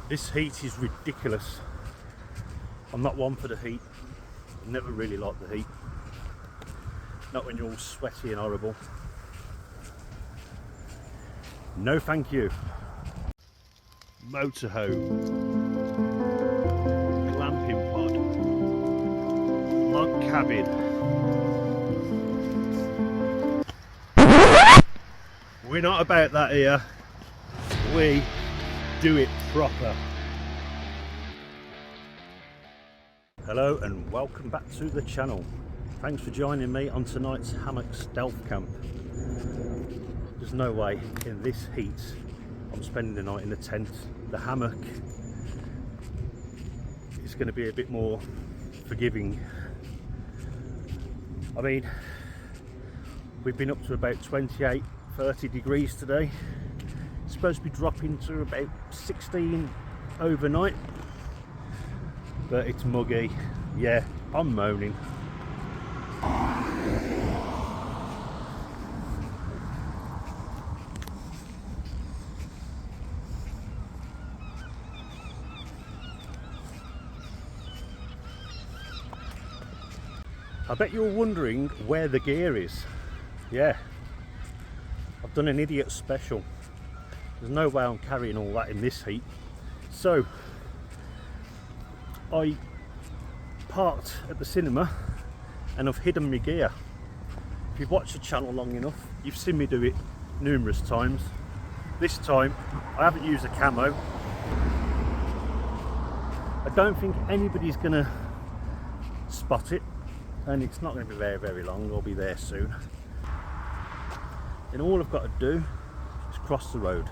This heat is ridiculous. I'm not one for the heat. I've never really liked the heat. Not when you're all sweaty and horrible. No thank you. Motorhome, glamping pod, log cabin. We're not about that here. We do it proper. Hello and welcome back to the channel. Thanks for joining me on tonight's Hammock stealth camp. There's no way in this heat I'm spending the night in the tent. The hammock is going to be a bit more forgiving. I mean, we've been up to about 28, 30 degrees today. It's supposed to be dropping to about 16 overnight, but it's muggy. Yeah, I'm moaning. I bet you're wondering where the gear is. Yeah, I've done an idiot special. There's no way I'm carrying all that in this heat. So I parked at the cinema and I've hidden my gear. If you've watched the channel long enough, you've seen me do it numerous times. This time I haven't used a camo. I don't think anybody's gonna spot it, and it's not going to be very, very long. I'll be there soon. And all I've got to do is cross the road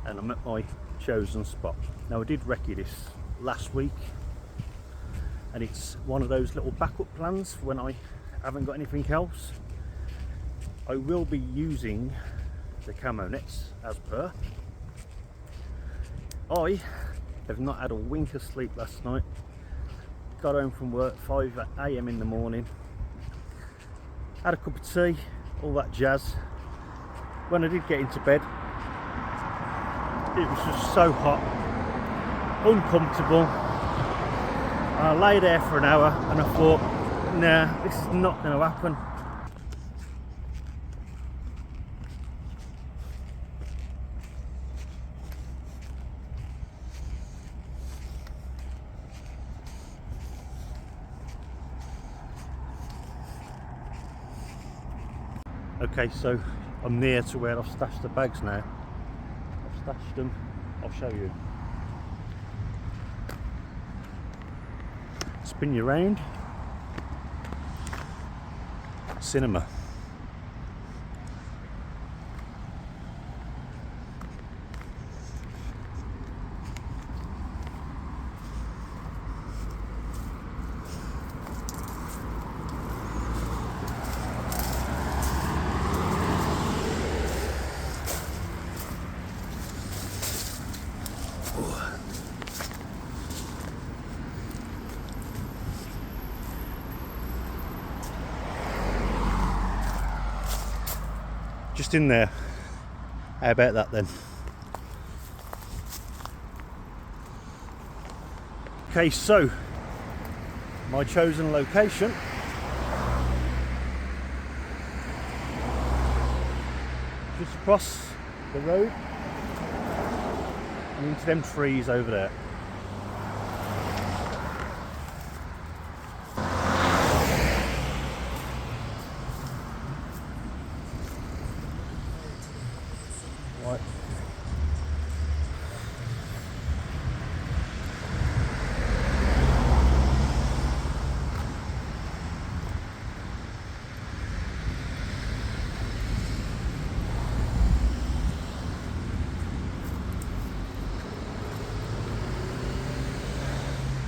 and I'm at my chosen spot. Now, I did recce this last week and it's one of those little backup plans for when I haven't got anything else. I will be using the camo nets as per. I have not had a wink of sleep last night. Got home from work 5 AM in the morning, had a cup of tea, all that jazz. When I did get into bed, it was just so hot, uncomfortable. I lay there for an hour and I thought, nah, this is not going to happen. Okay, so I'm near to where I've stashed the bags now. I've stashed them, I'll show you. Spin you round. Cinema. Just in there. How about that then? Okay, so my chosen location just across the road and into them trees over there. Right.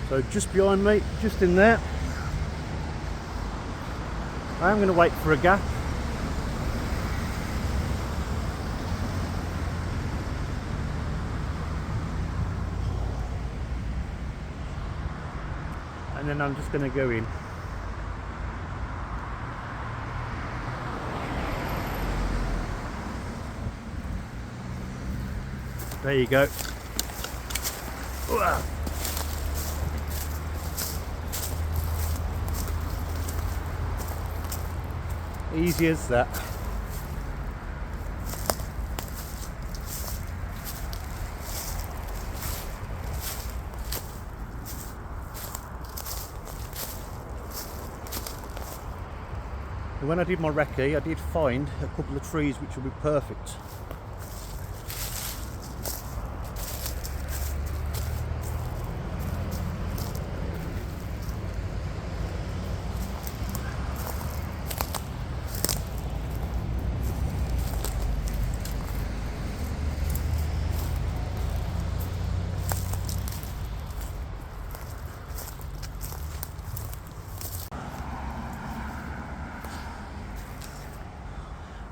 So just behind me, just in there, I am going to wait for a gap. And then I'm just going to go in. There you go. Easy as that. And when I did my recce, I did find a couple of trees which would be perfect.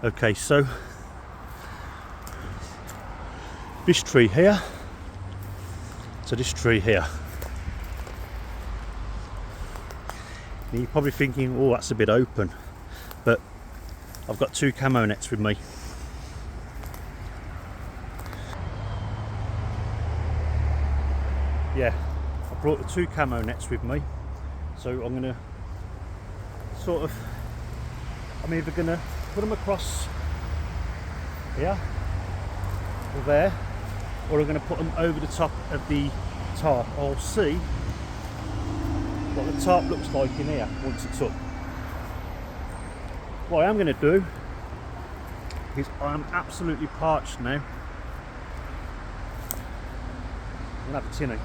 Okay, so this tree here, this tree here. Now you're probably thinking, oh, that's a bit open, but I've got 2 camo nets with me. Yeah, I brought the 2 camo nets with me, so I'm gonna I'm either gonna put them across here or there, or I'm going to put them over the top of the tarp. I'll see what the tarp looks like in here once it's up. What I am going to do is I'm absolutely parched now. I'm going to have a tinny.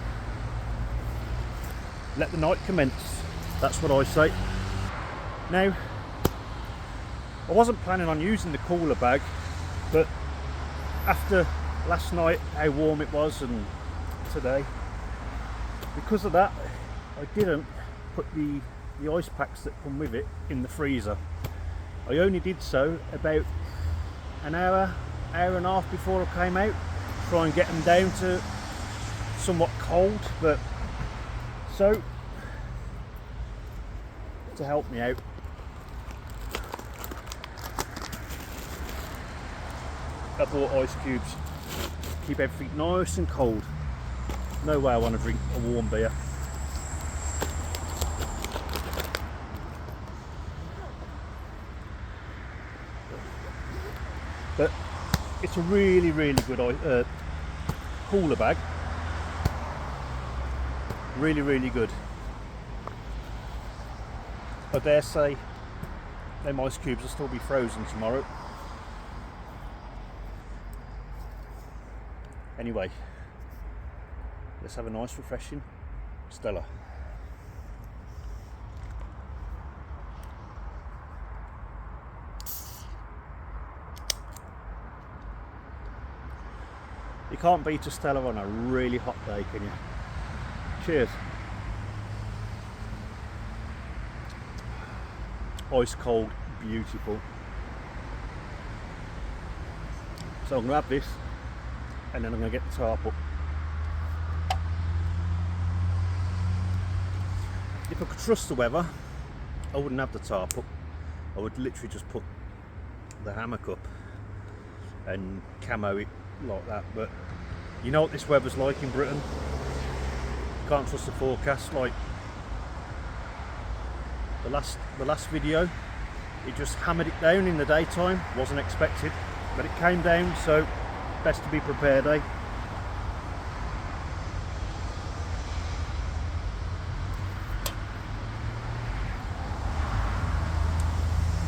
Let the night commence. That's what I say. Now, I wasn't planning on using the cooler bag, but after last night, how warm it was, and today, because of that, I didn't put the ice packs that come with it in the freezer. I only did so about an hour and a half before I came out, try and get them down to somewhat cold, but so to help me out, I bought ice cubes. Keep everything nice and cold. No way I want to drink a warm beer. But it's a really good cooler bag. Really good. I dare say them ice cubes will still be frozen tomorrow. Anyway, let's have a nice refreshing Stella. You can't beat a Stella on a really hot day, can you? Cheers. Ice cold, beautiful. So I'm going to have this, and then I'm going to get the tarp up. If I could trust the weather, I wouldn't have the tarp up. I would literally just put the hammock up and camo it like that. But you know what this weather's like in Britain. Can't trust the forecast. Like the last video, it just hammered it down in the daytime. Wasn't expected, but it came down, so best to be prepared, eh?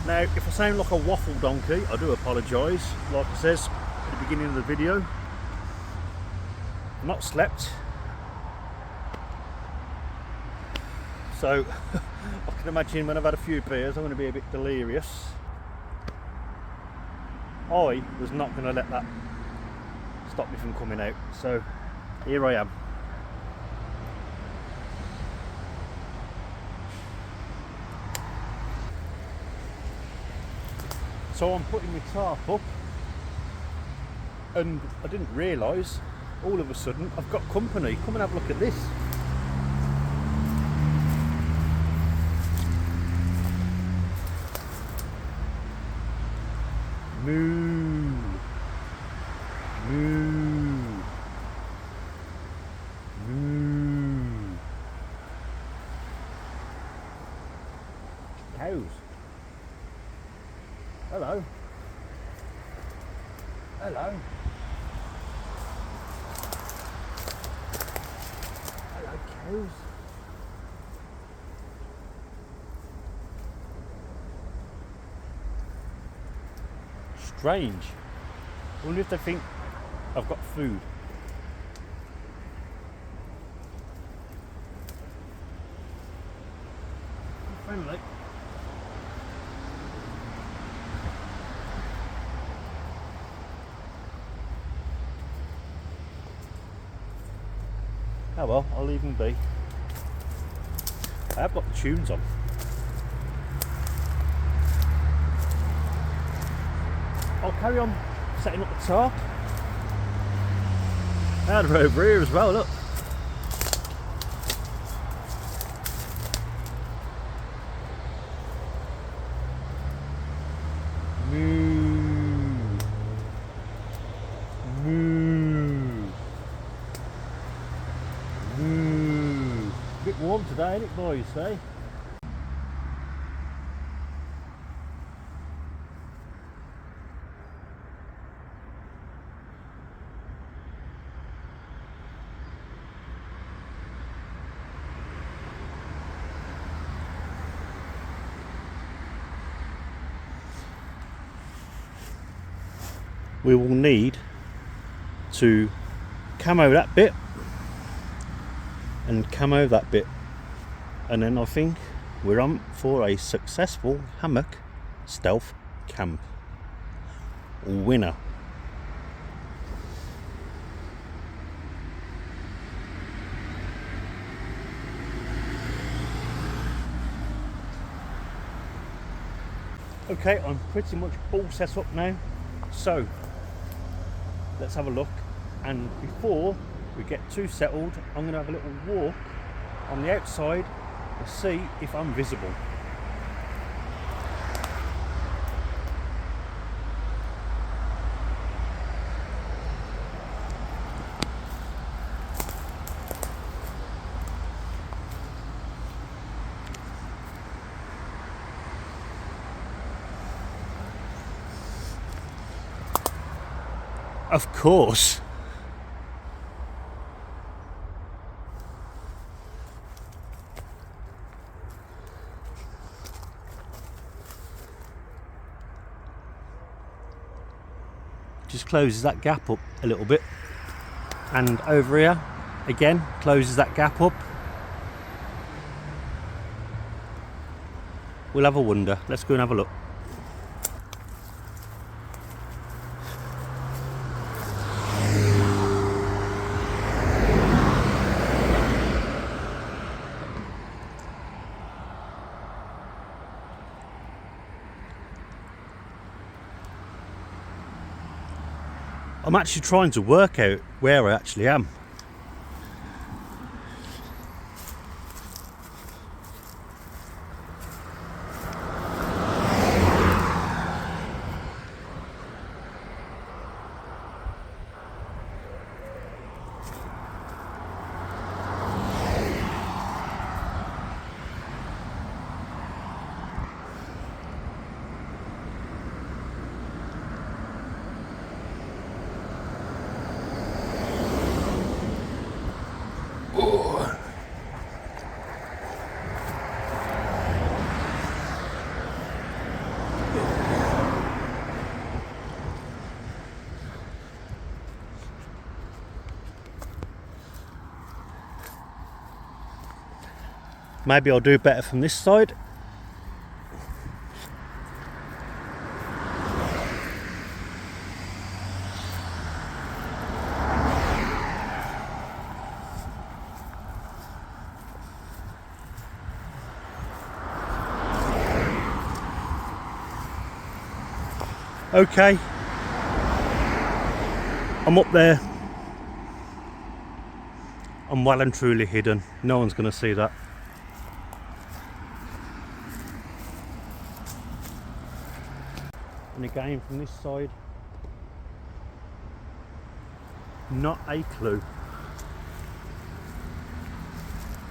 Now, if I sound like a waffle donkey, I do apologise. Like it says at the beginning of the video, I'm not slept, so I can imagine when I've had a few beers I'm going to be a bit delirious. I was not going to let that stop me from coming out, so here I am. So I'm putting my tarp up, and I didn't realise, all of a sudden I've got company. Come and have a look at this. Moo. Moo. Moo. cows. Hello. Hello. Hello, cows. Strange. I wonder if they think I've got food. Friendly. Oh well, I'll leave them be. I have got the tunes on. I'll carry on setting up the tarp. Now they're over here as well, look. Moo. Moo. Moo. A bit warm today, ain't it, boys, eh? We will need to camo that bit and camo that bit, and then I think we're on for a successful hammock stealth camp. Winner. Okay, I'm pretty much all set up now, so let's have a look. And before we get too settled, I'm going to have a little walk on the outside to see if I'm visible. Of course. Just closes that gap up a little bit, and over here again closes that gap up. We'll have a wonder. Let's go and have a look. I'm actually trying to work out where I actually am. Maybe I'll do better from this side. Okay, I'm up there. I'm well and truly hidden. No one's going to see that. And again from this side, not a clue.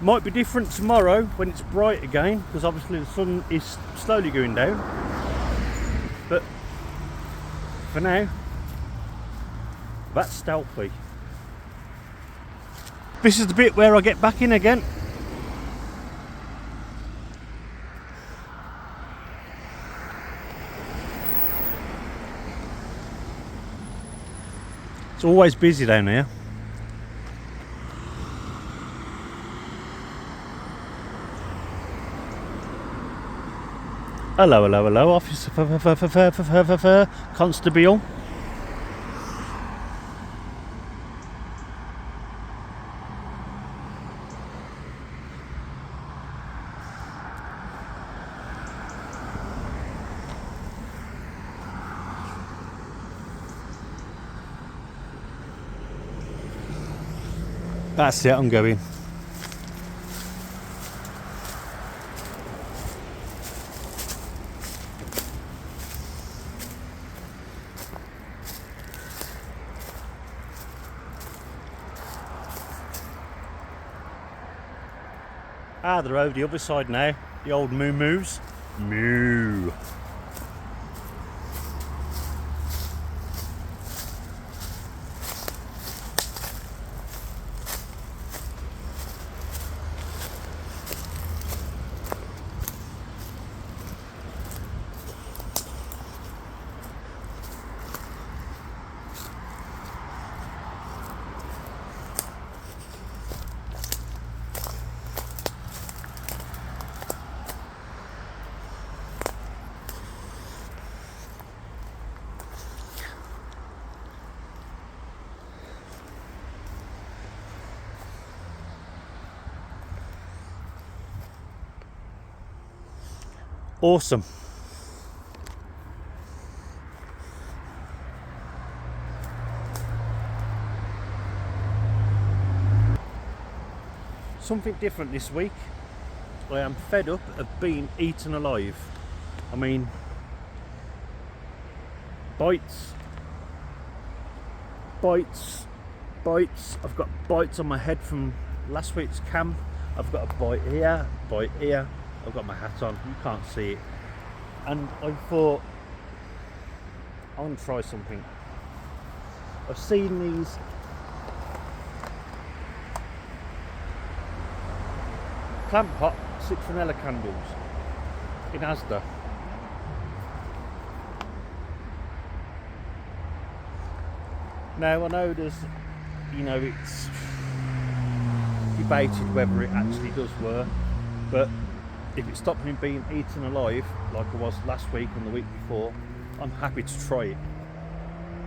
Might be different tomorrow when it's bright again, because obviously the sun is slowly going down. But for now, that's stealthy. This is the bit where I get back in again. It's always busy down here. Hello, hello, hello, Officer Constable. That's it, I'm going. They're over the other side now. The old moo-moos. Moo. Awesome. Something different this week. I am fed up of being eaten alive. I mean, bites. I've got bites on my head from last week's camp. I've got a bite here, bite here. I've got my hat on, you can't see it. And I thought, I want to try something. I've seen these clamp hot citronella candles in Asda. Now I know there's, it's debated whether it actually does work, but if it stops me being eaten alive like I was last week and the week before, I'm happy to try it.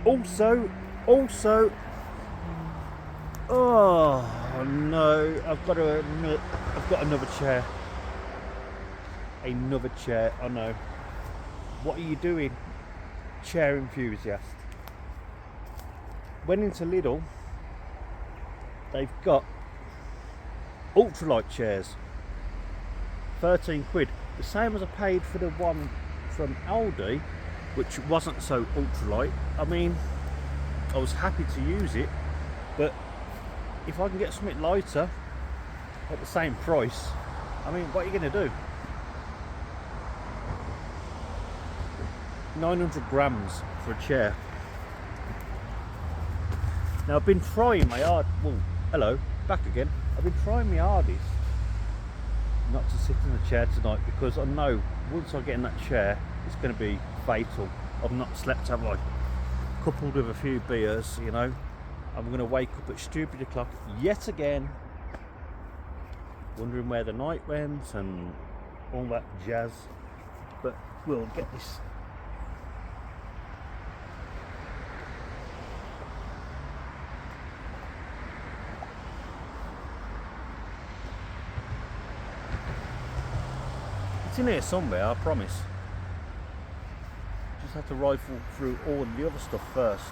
Also, oh no, I've got another chair. Another chair, I know. What are you doing, chair enthusiast? Went into Lidl, they've got ultralight chairs. 13 quid, the same as I paid for the one from Aldi, which wasn't so ultralight. I mean, I was happy to use it, but if I can get something lighter at the same price, I mean, what are you going to do? 900 grams for a chair. Now I've been trying my hard, well, hello, back again. I've been trying my hardest not to sit in the chair tonight, because I know once I get in that chair it's going to be fatal. I've not slept, have I? Coupled with a few beers, I'm going to wake up at stupid o'clock yet again, wondering where the night went and all that jazz. But we'll get this. It's in here somewhere, I promise. Just have to rifle through all of the other stuff first.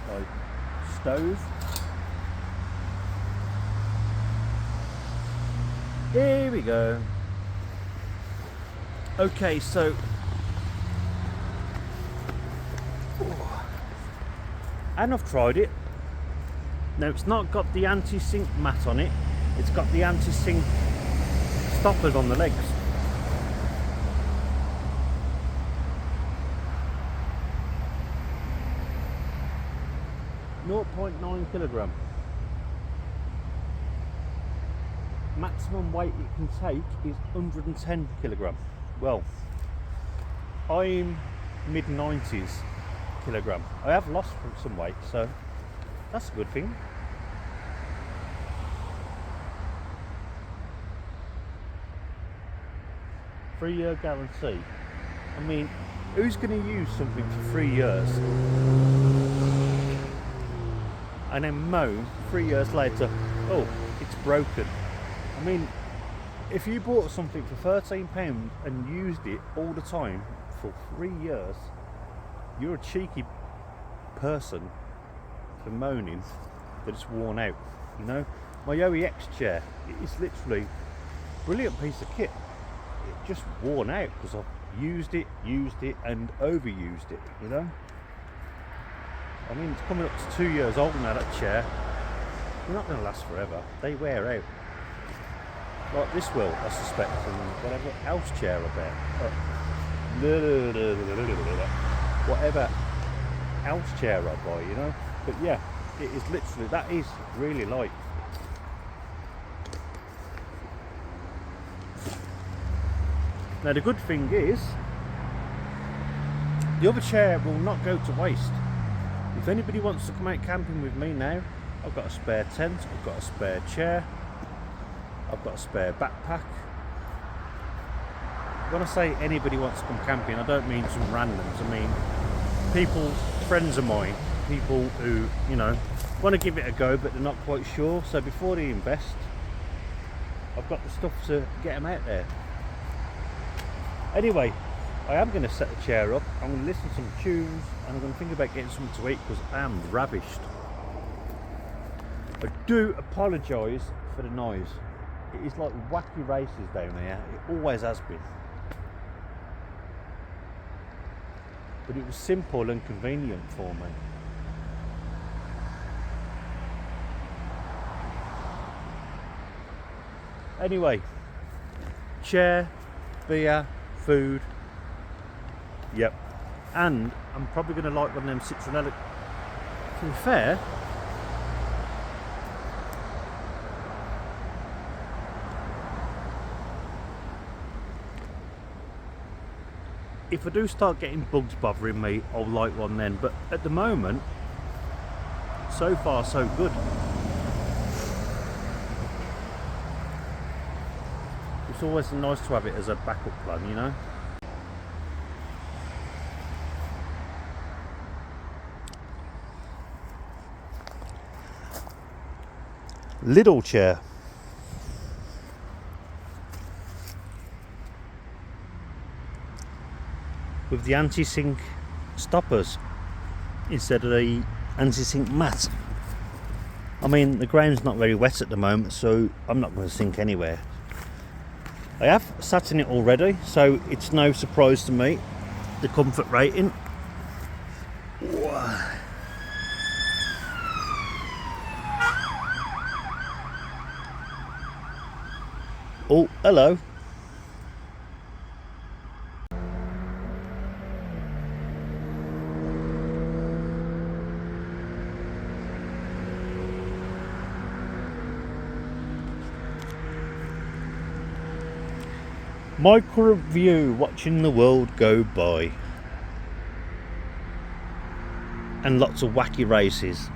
Like stove. Here we go. Okay, so and I've tried it. Now it's not got the anti-sink mat on it, it's got the anti-sink stoppers on the legs. .9 kilogram. Maximum weight it can take is 110 kilogram. Well, I'm mid-90s kilogram. I have lost some weight, so that's a good thing. Three-year guarantee. I mean, who's going to use something for 3 years and then moan 3 years later, oh, it's broken? I mean, if you bought something for £13 and used it all the time for 3 years, you're a cheeky person for moaning that it's worn out. You know, my OEX chair, it is literally a brilliant piece of kit. It just worn out because I've used it and overused it, you know. I mean, it's coming up to 2 years old now, that chair. They're not going to last forever. They wear out. Like this will, I suspect, and whatever else chair I bet. Whatever else chair I buy, you know. But yeah, it is literally, that is really light. Now the good thing is, the other chair will not go to waste. If anybody wants to come out camping with me now, I've got a spare tent, I've got a spare chair, I've got a spare backpack. When I say anybody wants to come camping, I don't mean some randoms. I mean people, friends of mine, people who, you know, want to give it a go but they're not quite sure. So before they invest, I've got the stuff to get them out there. Anyway, I am going to set the chair up, I'm going to listen to some tunes, and I'm going to think about getting something to eat because I am ravished. I do apologise for the noise. It is like wacky races down here, it always has been. But it was simple and convenient for me. Anyway, chair, beer, food, yep, and I'm probably going to like one of them citronella. To be fair, if I do start getting bugs bothering me, I'll like one then, but at the moment, so far so good. It's always nice to have it as a backup plan, you know. Little chair. With the anti-sink stoppers instead of the anti-sink mat. I mean, the ground's not very wet at the moment, so I'm not going to sink anywhere. I have sat in it already, so it's no surprise to me, the comfort rating. Oh, hello. My current view, watching the world go by, and lots of wacky races.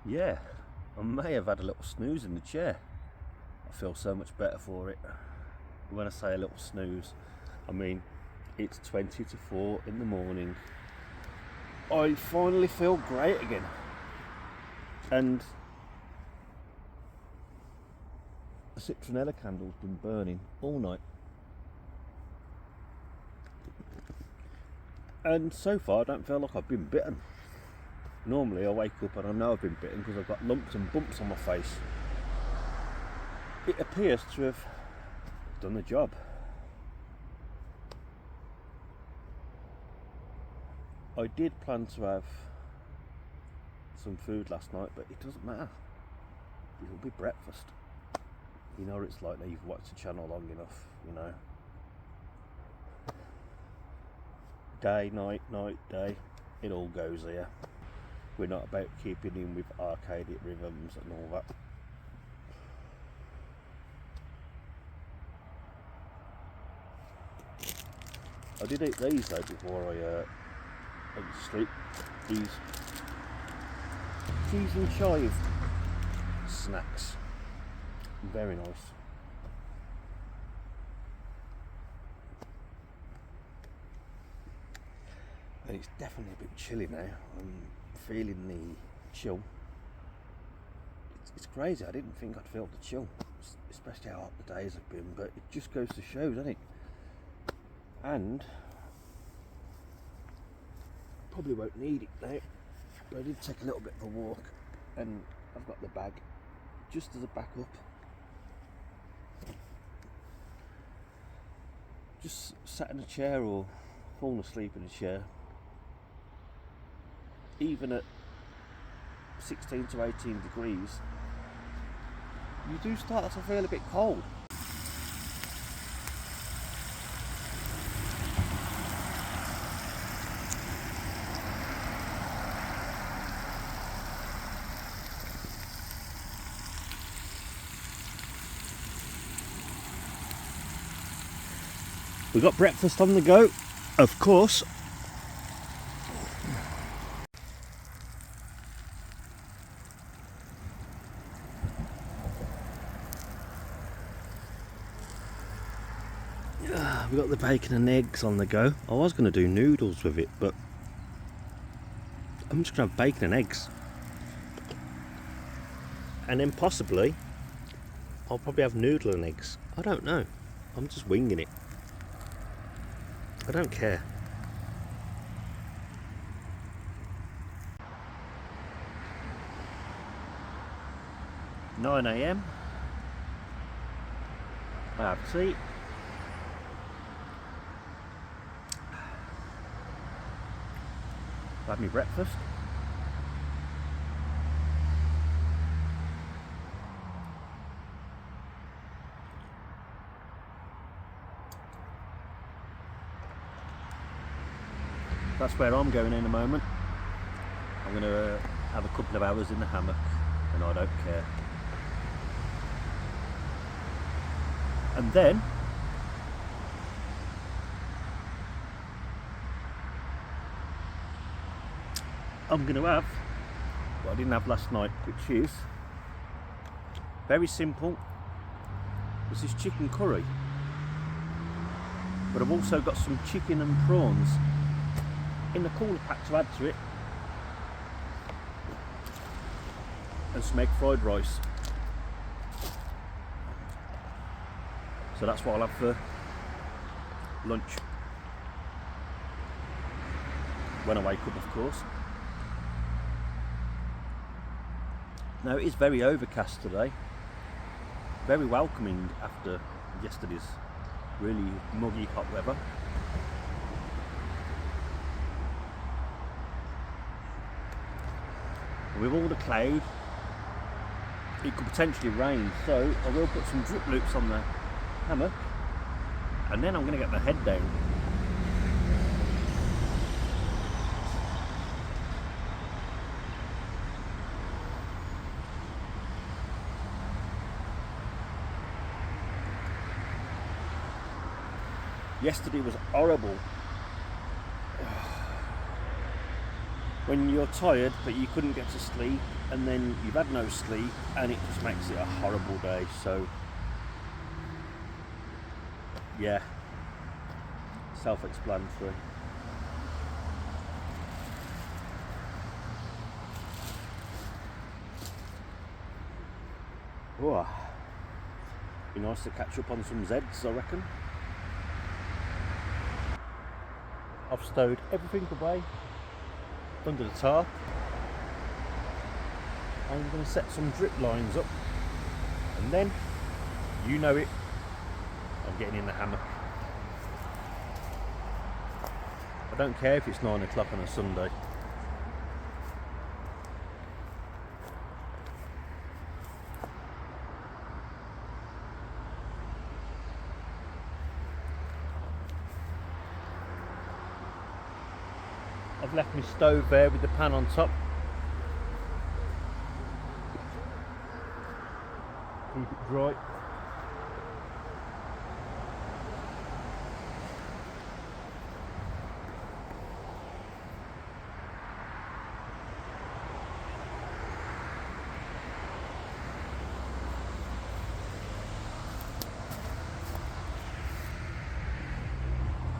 Yeah, I may have had a little snooze in the chair. I feel so much better for it. When I say a little snooze, I mean it's 20 to 4 in the morning. I finally feel great again. And the citronella candle's been burning all night. And so far I don't feel like I've been bitten. Normally I wake up and I know I've been bitten because I've got lumps and bumps on my face. It appears to have done the job. I did plan to have some food last night, but it doesn't matter. It'll be breakfast. You know what it's like now you've watched the channel long enough, you know. Day, night, night, day, it all goes here. We're not about keeping in with arcadic rhythms and all that. I did eat these though before I went to sleep. These cheese and chive snacks. Very nice. And it's definitely a bit chilly now. I'm feeling the chill. It's crazy. I didn't think I'd feel the chill, especially how hot the days have been, but it just goes to show, doesn't it? And probably won't need it now, but I did take a little bit of a walk and I've got the bag just as a backup. Just sat in a chair or fallen asleep in a chair. Even at 16 to 18 degrees, you do start to feel a bit cold. We got breakfast on the go, of course. We got the bacon and eggs on the go. I was going to do noodles with it, but I'm just going to have bacon and eggs. And then possibly, I'll probably have noodle and eggs. I don't know. I'm just winging it. I don't care. (9 AM) I have tea. I've had my breakfast. That's where I'm going in a moment. I'm going to have a couple of hours in the hammock and I don't care. And then I'm going to have what I didn't have last night, which is very simple. This is chicken curry, but I've also got some chicken and prawns in the cooler pack to add to it, and some egg fried rice. So that's what I'll have for lunch when I wake up, of course. Now it is very overcast today, very welcoming after yesterday's really muggy hot weather. With all the cloud, it could potentially rain, so I will put some drip loops on the hammock and then I'm going to get my head down. Yesterday was horrible. When you're tired but you couldn't get to sleep and then you've had no sleep and it just makes it a horrible day. So yeah, self-explanatory. Oh, be nice to catch up on some Zeds, I reckon. I've stowed everything away under the tarp. I'm going to set some drip lines up, and then, you know it, I'm getting in the hammock. I don't care if it's 9 o'clock on a Sunday. I've left my stove there with the pan on top. Keep it dry.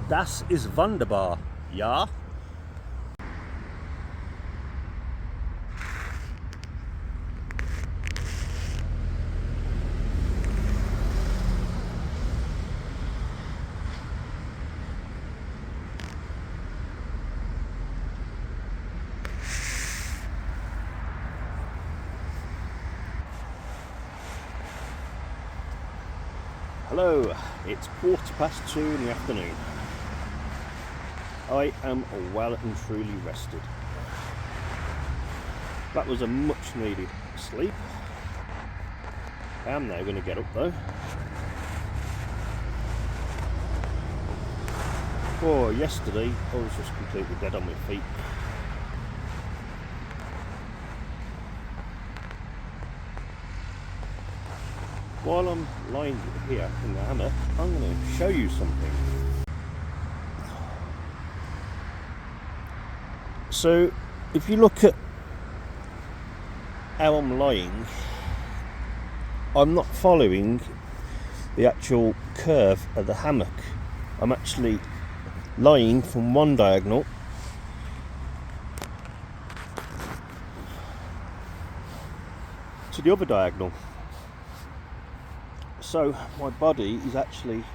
Das ist wunderbar, ja? Hello, it's 2:15 in the afternoon. I am well and truly rested. That was a much needed sleep. I am now going to get up though. Oh, yesterday I was just completely dead on my feet. While I'm lying here in the hammock, I'm going to show you something. So, if you look at how I'm lying, I'm not following the actual curve of the hammock. I'm actually lying from one diagonal to the other diagonal. So my body is actually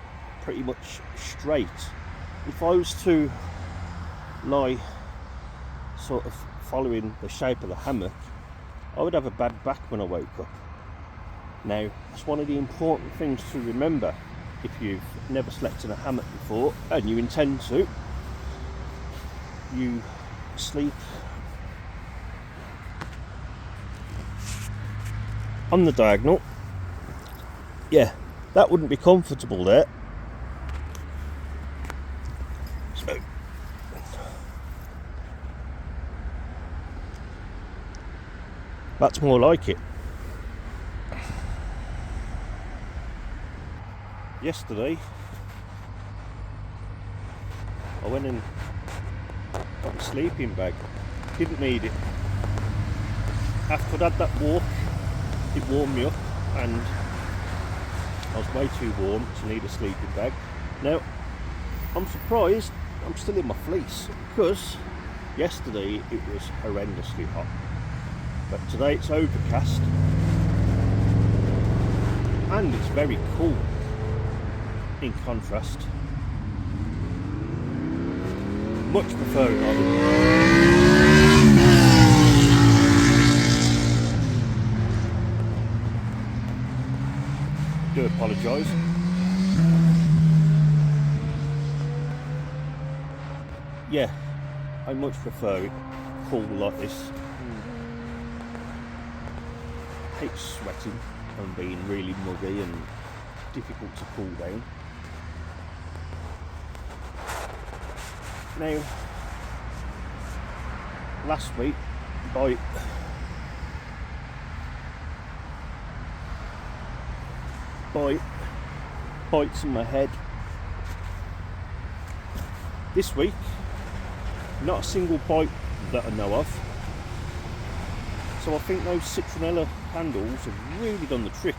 pretty much straight. If I was to lie sort of following the shape of the hammock, I would have a bad back when I woke up. Now, that's one of the important things to remember if you've never slept in a hammock before and you intend to. You sleep on the diagonal. Yeah, that wouldn't be comfortable there. So that's more like it. Yesterday I went and got a sleeping bag. Didn't need it. After I'd had that walk, it warmed me up and I was way too warm to need a sleeping bag. Now, I'm surprised I'm still in my fleece because yesterday it was horrendously hot. But today it's overcast and it's very cool in contrast. Much preferring of it. Do apologise. Yeah, I much prefer it cool like this. I hate sweating and being really muggy and difficult to cool down. Now, last week, bites in my head. This week, not a single bite that I know of. So I think those citronella candles have really done the trick.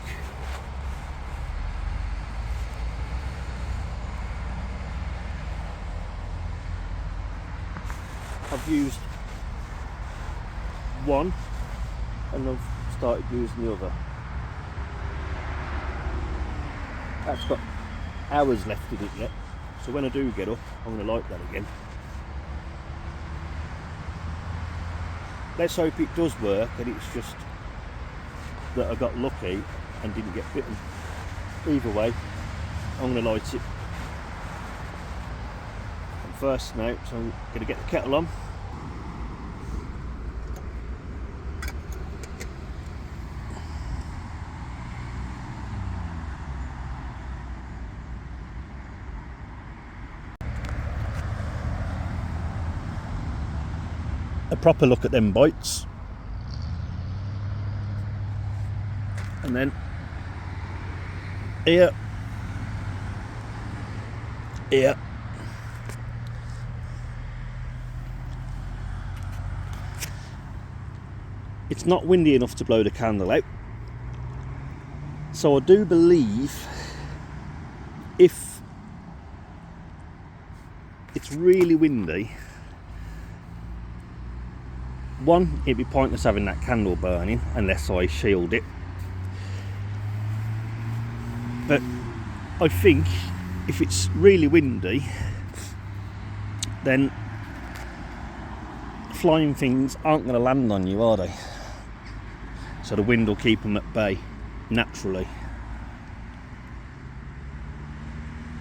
I've used one and I've started using the other. That's got hours left in it yet, so when I do get up I'm going to light that again. let's hope it does work and it's just that I got lucky and didn't get bitten. Either way, I'm going to light it. And first now, so I'm going to get the kettle on. A proper look at them bites, and then here, it's not windy enough to blow the candle out, so I do believe if it's really windy, one, it'd be pointless having that candle burning unless I shield it. But I think if it's really windy, then flying things aren't going to land on you, are they? So the wind will keep them at bay naturally.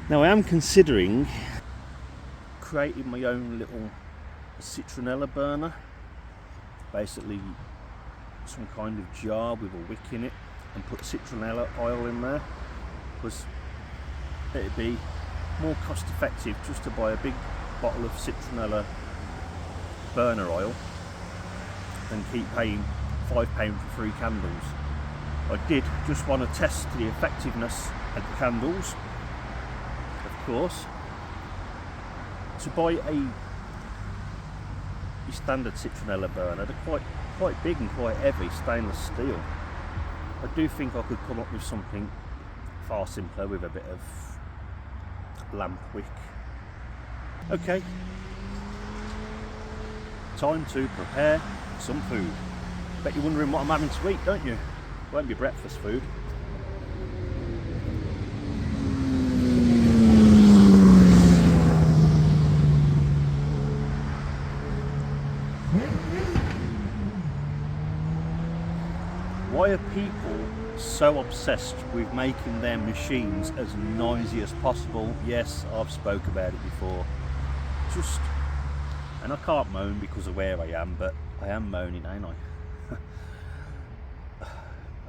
Now I am considering creating my own little citronella burner. Basically some kind of jar with a wick in it and put citronella oil in there, because it'd be more cost effective just to buy a big bottle of citronella burner oil than keep paying £5 for 3 candles. I did just want to test the effectiveness of the candles, of course. To buy a standard citronella burner, they're quite big and quite heavy, stainless steel. I do think I could come up with something far simpler with a bit of lamp wick. Okay, time to prepare some food. Bet you're wondering what I'm having to eat, don't you? Won't be breakfast food. Why are people so obsessed with making their machines as noisy as possible? Yes, I've spoke about it before. And I can't moan because of where I am, but I am moaning, ain't I?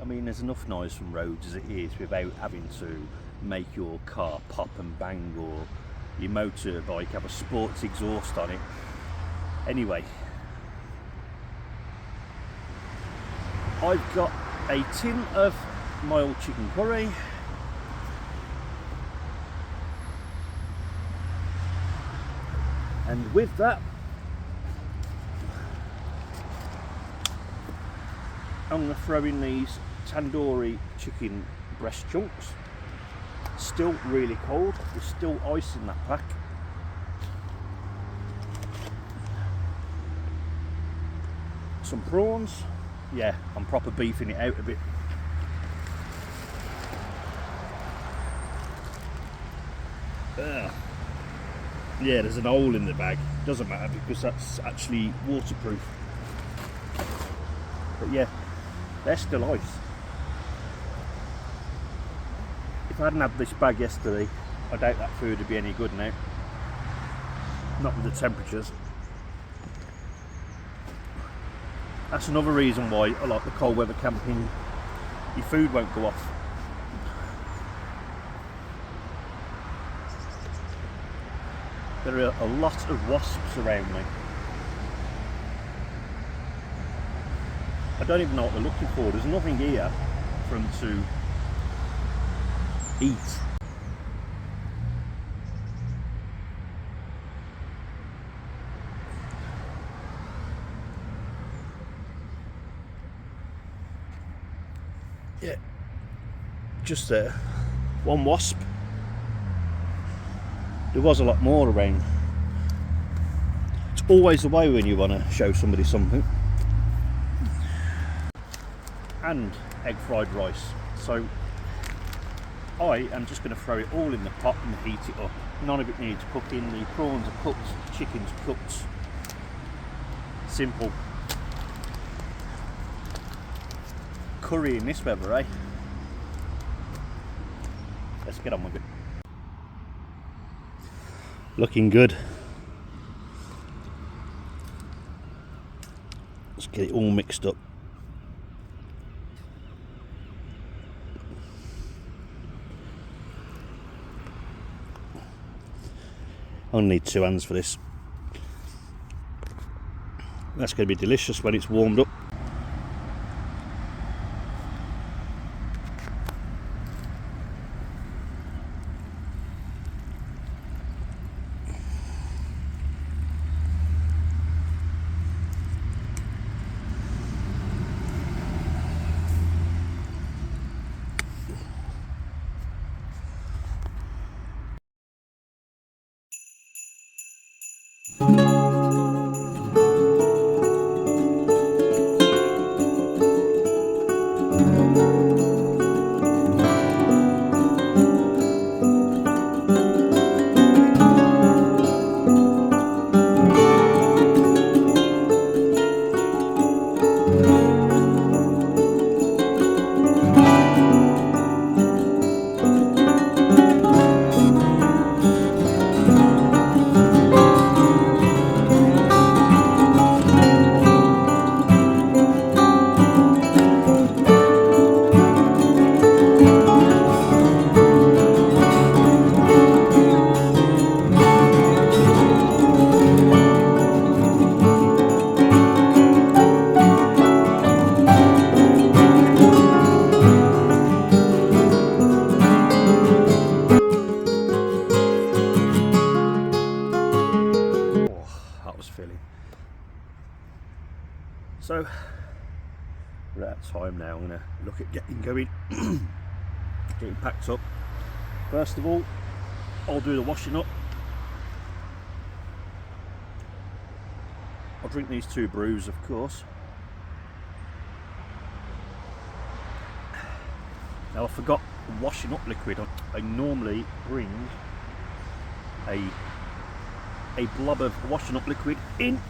I mean, there's enough noise from roads as it is without having to make your car pop and bang or your motorbike have a sports exhaust on it. Anyway, I've got a tin of mild chicken curry, and with that I'm going to throw in these tandoori chicken breast chunks. Still really cold, there's still ice in that pack. Some prawns. Yeah, I'm proper beefing it out a bit. Yeah, there's an hole in the bag. Doesn't matter because that's actually waterproof. But yeah, they're still ice. If I hadn't had this bag yesterday, I doubt that food would be any good now. Not with the temperatures. That's another reason why I like the cold weather camping. Your food won't go off. There are a lot of wasps around me. I don't even know what they're looking for. There's nothing here for them to eat. Yeah, just there. One wasp. There was a lot more around. It's always the way when you want to show somebody something. And egg fried rice. So I am just going to throw it all in the pot and heat it up. None of it needs cooking. The prawns are cooked, the chicken's cooked. Simple. curry in this weather, eh? Let's get on with it. Looking good. Let's get it all mixed up. I'll need 2 hands for this. That's going to be delicious when it's warmed up. So we're at time now. I'm going to look at getting going, getting packed up. First of all, I'll do the washing up. I'll drink these 2 brews, of course. Now I forgot washing up liquid. I normally bring a blob of washing up liquid in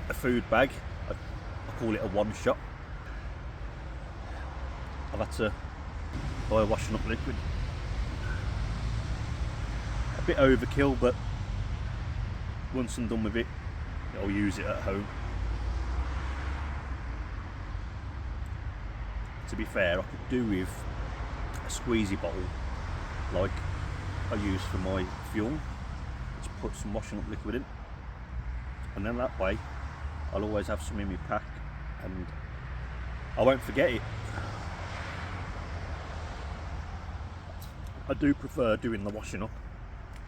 a food bag. I call it a one shot. I've had to buy a washing up liquid. A bit overkill, but once I'm done with it, I'll use it at home. To be fair, I could do with a squeezy bottle like I use for my fuel. Just put some washing up liquid in, and then that way I'll always have some in my pack and I won't forget it. I do prefer doing the washing up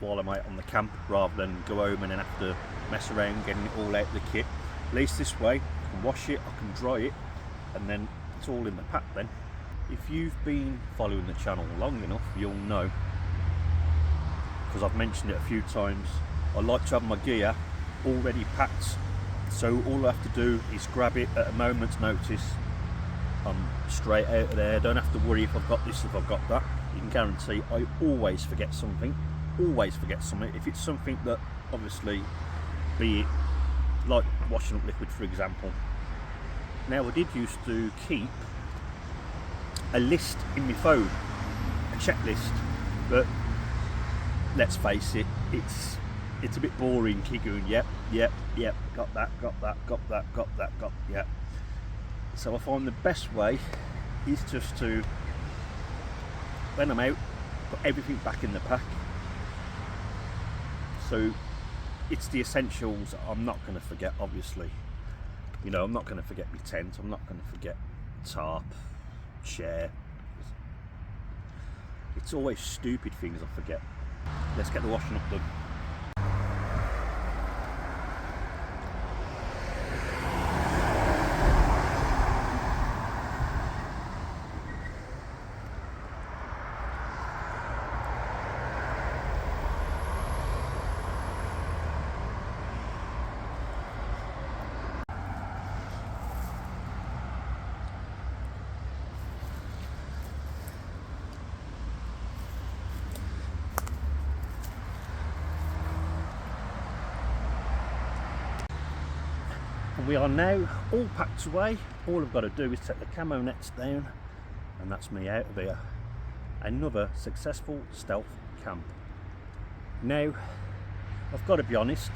while I'm out on the camp rather than go home and then have to mess around getting it all out of the kit. At least this way I can wash it, I can dry it, and then it's all in the pack then. If you've been following the channel long enough, you'll know, because I've mentioned it a few times, I like to have my gear already packed, so all I have to do is grab it at a moment's notice. I'm straight out of there, don't have to worry if I've got this, if I've got that. You can guarantee I always forget something, if it's something that obviously, be it like washing up liquid for example. Now I did used to keep a list in my phone, a checklist, but let's face it, it's a bit boring. Keep going, yep, got that, yep. So I find the best way is just to, when I'm out, put everything back in the pack. So it's the essentials I'm not going to forget, obviously. You know, I'm not going to forget my tent, I'm not going to forget tarp, chair. It's always stupid things I forget. Let's get the washing up done. And we are now all packed away. All I've got to do is take the camo nets down, and that's me out of here. Another successful stealth camp. Now, I've got to be honest,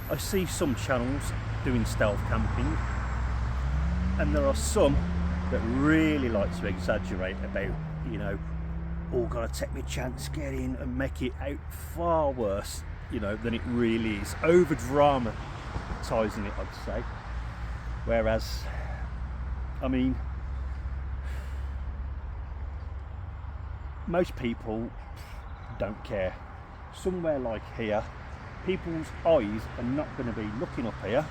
I see some channels doing stealth camping, and there are some that really like to exaggerate about, you know, oh, gotta take me chance, get in, and make it out far worse, you know, than it really is. Over dramatising it, I'd say. Whereas, I mean, most people don't care. Somewhere like here, people's eyes are not going to be looking up here.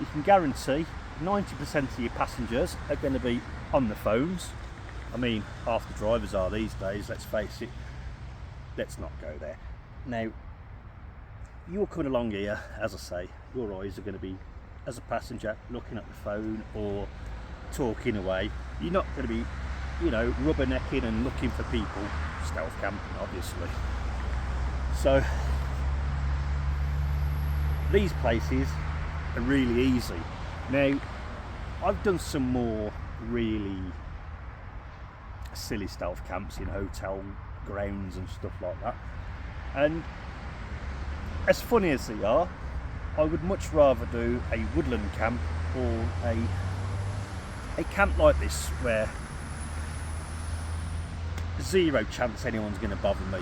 You can guarantee 90% of your passengers are going to be on the phones. I mean, half the drivers are these days, let's face it. Let's not go there. Now, you're coming along here, as I say, your eyes are going to be, as a passenger, looking at the phone or talking away. You're not going to be, you know, rubbernecking and looking for people. Stealth camping, obviously. So, these places are really easy. Now, I've done some more really silly stealth camps in hotel grounds and stuff like that, and as funny as they are, I would much rather do a woodland camp or a camp like this where zero chance anyone's going to bother me.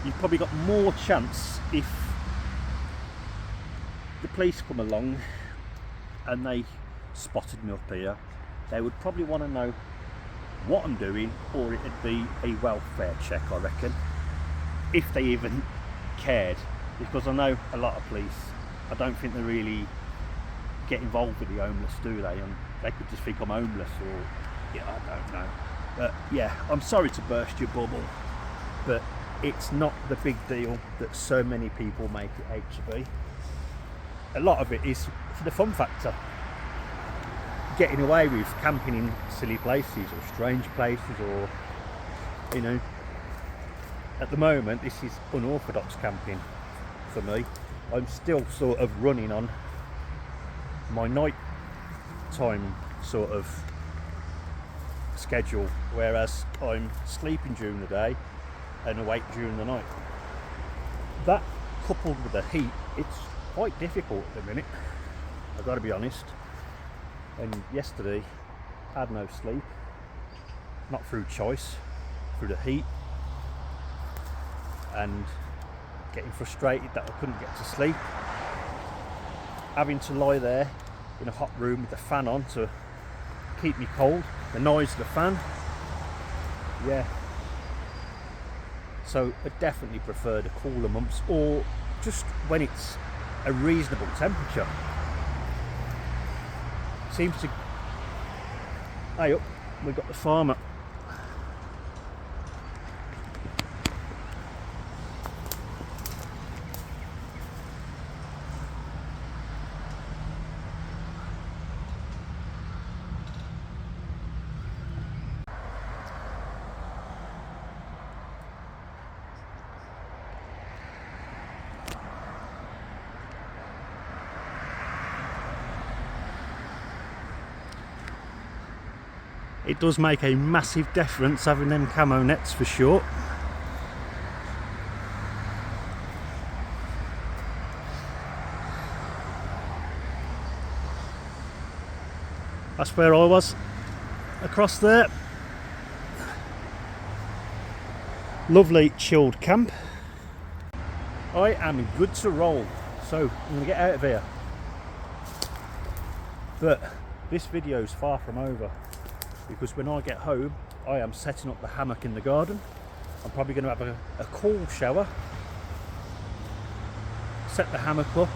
You've probably got more chance if the police come along and they spotted me up here. They would probably want to know what I'm doing, or it'd be a welfare check, I reckon, if they even cared, because I know a lot of police, I don't think they really get involved with the homeless, do they? And they could just think I'm homeless, or yeah, I don't know. But yeah, I'm sorry to burst your bubble, but it's not the big deal that so many people make it out to be. A lot of it is for the fun factor. Getting away with camping in silly places or strange places, or, you know, at the moment this is unorthodox camping for me. I'm still sort of running on my night time sort of schedule, whereas I'm sleeping during the day and awake during the night. That, coupled with the heat, it's quite difficult at the minute, I've got to be honest. And yesterday I had no sleep, not through choice, through the heat, and getting frustrated that I couldn't get to sleep, having to lie there in a hot room with the fan on to keep me cold, the noise of the fan. Yeah, so I definitely prefer the cooler months, or just when it's a reasonable temperature. Seems to... Hey up, we've got the farmer. It does make a massive difference having them camo nets for sure. That's where I was, across there. Lovely chilled camp. I am good to roll, so I'm going to get out of here. But this video is far from over, because when I get home I am setting up the hammock in the garden. I'm probably going to have a cool shower, set the hammock up,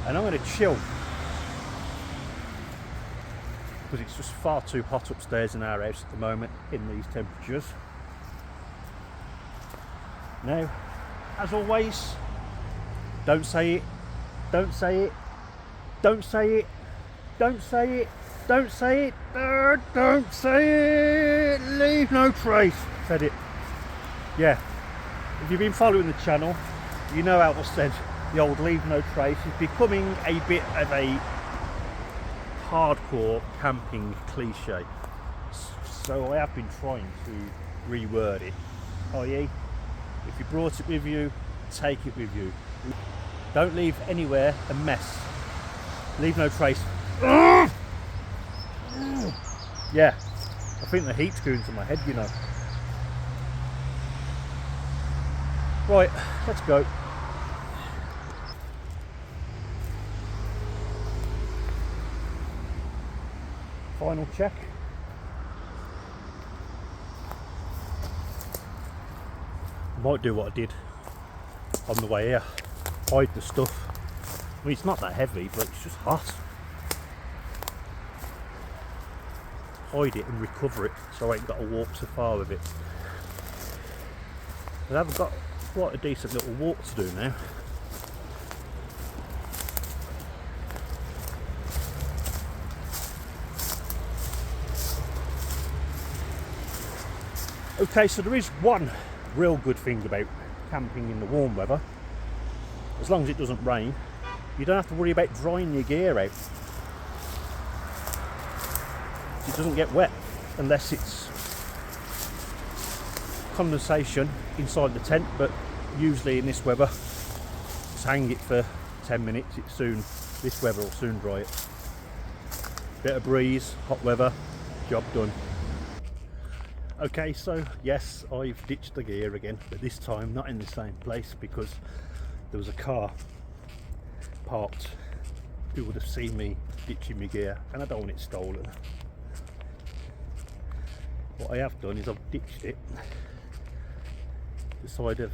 and I'm going to chill, because it's just far too hot upstairs in our house at the moment in these temperatures. Now, as always, don't say it, don't say it, don't say it, don't say it, don't say it, don't say it, leave no trace. Said it. Yeah, if you've been following the channel, you know how I said the old leave no trace is becoming a bit of a hardcore camping cliche. So I have been trying to reword it, i.e. if you brought it with you, take it with you. Don't leave anywhere a mess. Leave no trace. Yeah, I think the heat's going to my head, you know. Right, let's go. Final check. I might do what I did on the way here. Hide the stuff. I mean, it's not that heavy, but it's just hot. Hide it and recover it so I ain't got to walk so far with it. But I've got quite a decent little walk to do now. Okay, so there is one real good thing about camping in the warm weather. As long as it doesn't rain, you don't have to worry about drying your gear out. It doesn't get wet unless it's condensation inside the tent, but usually in this weather, just hang it for 10 minutes, this weather will soon dry it. Bit of breeze, hot weather, job done. Okay, so yes, I've ditched the gear again, but this time not in the same place because there was a car parked who would have seen me ditching my gear, and I don't want it stolen. What I have done is I've ditched it beside of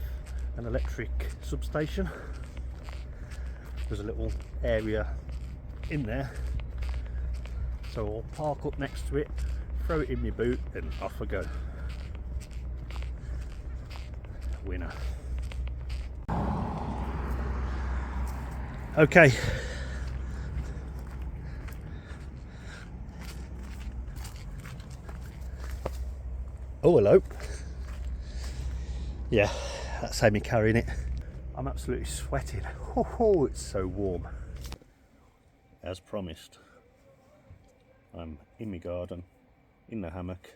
an electric substation. There's a little area in there, so I'll park up next to it, throw it in my boot, and off I go. Winner. Okay. Oh, hello. Yeah, that's how me carrying it. I'm absolutely sweating. Oh, it's so warm. As promised, I'm in my garden, in the hammock,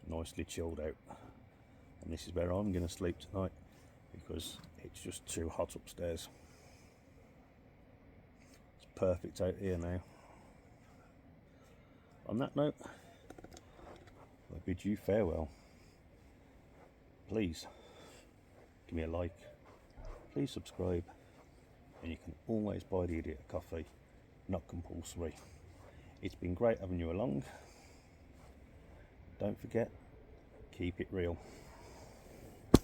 nicely chilled out. And this is where I'm going to sleep tonight because it's just too hot upstairs. It's perfect out here now. On that note, I bid you farewell. Please give me a like, please subscribe, and you can always buy the idiot a coffee, not compulsory. It's been great having you along. Don't forget, keep it real.